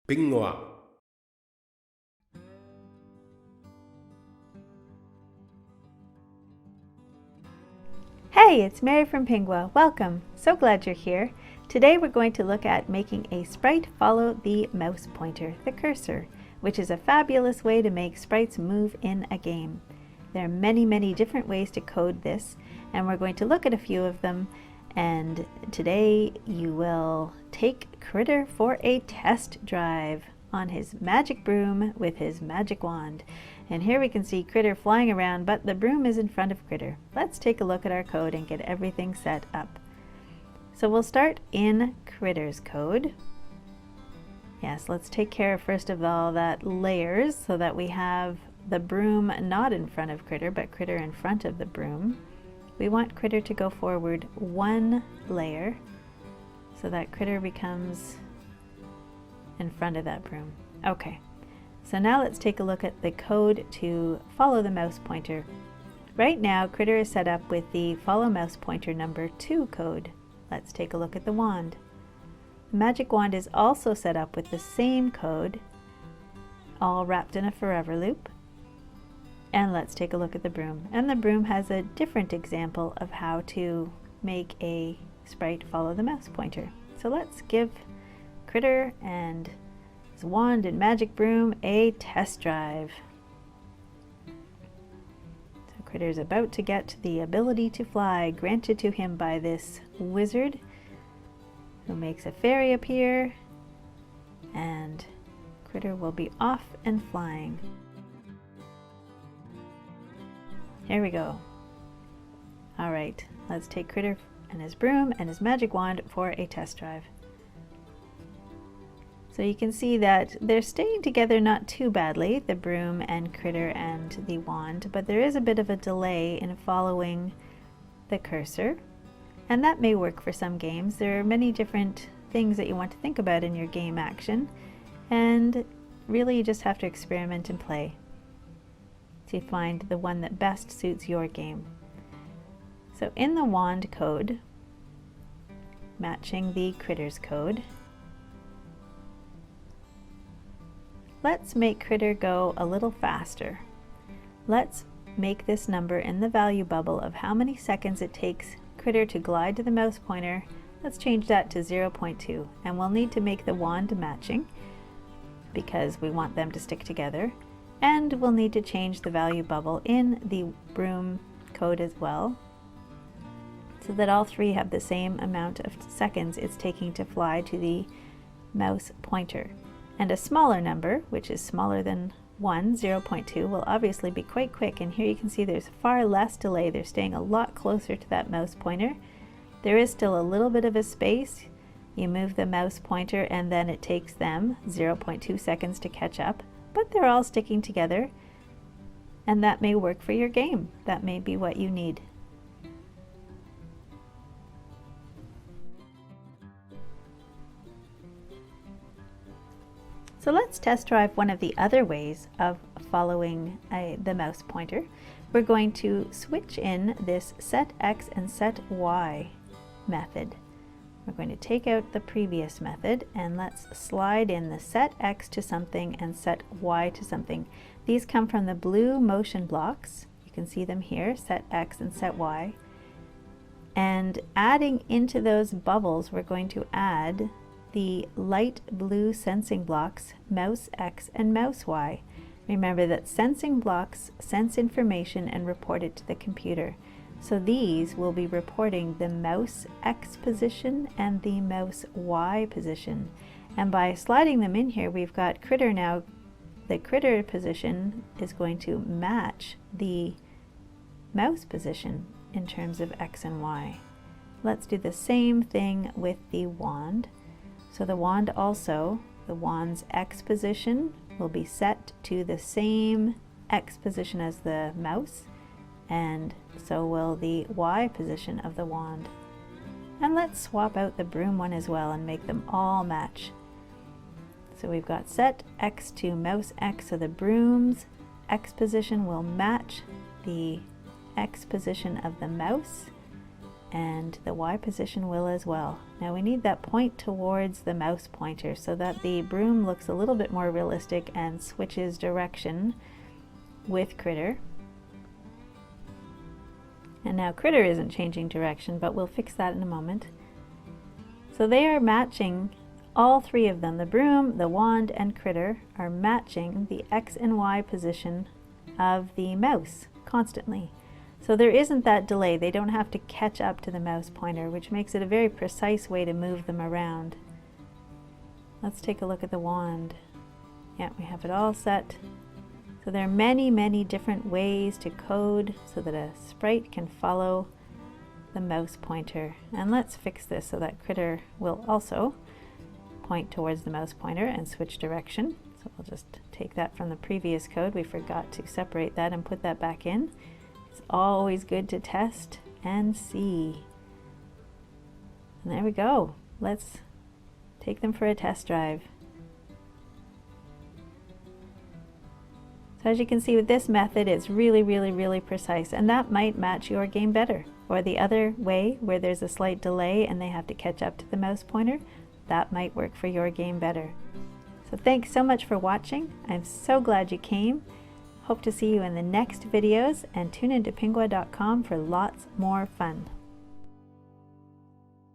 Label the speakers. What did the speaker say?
Speaker 1: Pingua.
Speaker 2: Hey, it's Mary from Pingua. Welcome. So glad you're here. Today we're going to look at making a sprite follow the mouse pointer, the cursor, which is a fabulous way to make sprites move in a game. There are many different ways to code this, and we're going to look at a few of them. And today you will take Critter for a test drive on his magic broom with his magic wand. And here we can see Critter flying around, but the broom is in front of Critter. Let's take a look at our code and get everything set up. So we'll start in Critter's code. Yes, let's take care first of all that layers so that we have the broom not in front of Critter, but Critter in front of the broom. We want Critter to go forward one layer so that Critter becomes in front of that broom. Okay, so now let's take a look at the code to follow the mouse pointer. Right now, Critter is set up with the follow mouse pointer number 2 code. Let's take a look at the wand. The magic wand is also set up with the same code, all wrapped in a forever loop. And let's take a look at the broom. And the broom has a different example of how to make a sprite follow the mouse pointer. So let's give Critter and his wand and magic broom a test drive. So Critter's about to get the ability to fly granted to him by this wizard who makes a fairy appear, and Critter will be off and flying. Here we go. All right, let's take Critter and his broom and his magic wand for a test drive. So you can see that they're staying together not too badly, the broom and Critter and the wand, but there is a bit of a delay in following the cursor, and that may work for some games. There are many different things that you want to think about in your game action, and really you just have to experiment and play to find the one that best suits your game. So in the wand code, matching the Critter's code, let's make Critter go a little faster. Let's make this number in the value bubble of how many seconds it takes Critter to glide to the mouse pointer. Let's change that to 0.2, and we'll need to make the wand matching because we want them to stick together. And we'll need to change the value bubble in the broom code as well, so that all three have the same amount of seconds it's taking to fly to the mouse pointer. And a smaller number, which is smaller than 1, 0.2, will obviously be quite quick. And here you can see there's far less delay. They're staying a lot closer to that mouse pointer. There is still a little bit of a space. You move the mouse pointer and then it takes them 0.2 seconds to catch up. But they're all sticking together, and that may work for your game. That may be what you need. So let's test drive one of the other ways of following the mouse pointer. We're going to switch in this set X and set Y method. We're going to take out the previous method and let's slide in the set X to something and set Y to something. These come from the blue motion blocks. You can see them here, set X and set Y. And adding into those bubbles, we're going to add the light blue sensing blocks, mouse X and mouse Y. Remember that sensing blocks sense information and report it to the computer. So these will be reporting the mouse X position and the mouse Y position. And by sliding them in here, we've got Critter now. The Critter position is going to match the mouse position in terms of X and Y. Let's do the same thing with the wand. So the wand also, the wand's X position will be set to the same X position as the mouse, and so will the Y position of the wand. And let's swap out the broom one as well and make them all match. So we've got set X to mouse X, so the broom's X position will match the X position of the mouse, and the Y position will as well. Now we need that point towards the mouse pointer so that the broom looks a little bit more realistic and switches direction with Critter. And now Critter isn't changing direction, but we'll fix that in a moment. So they are matching, all three of them, the broom, the wand, and Critter, are matching the X and Y position of the mouse constantly. So there isn't that delay. They don't have to catch up to the mouse pointer, which makes it a very precise way to move them around. Let's take a look at the wand. Yeah, we have it all set. So there are many, many different ways to code so that a sprite can follow the mouse pointer. And let's fix this so that Critter will also point towards the mouse pointer and switch direction. So we'll just take that from the previous code. We forgot to separate that and put that back in. It's always good to test and see. And there we go. Let's take them for a test drive. So as you can see with this method, it's really precise, and that might match your game better. Or the other way, where there's a slight delay and they have to catch up to the mouse pointer, that might work for your game better. So thanks so much for watching. I'm so glad you came. Hope to see you in the next videos, and tune into pingua.com for lots more fun.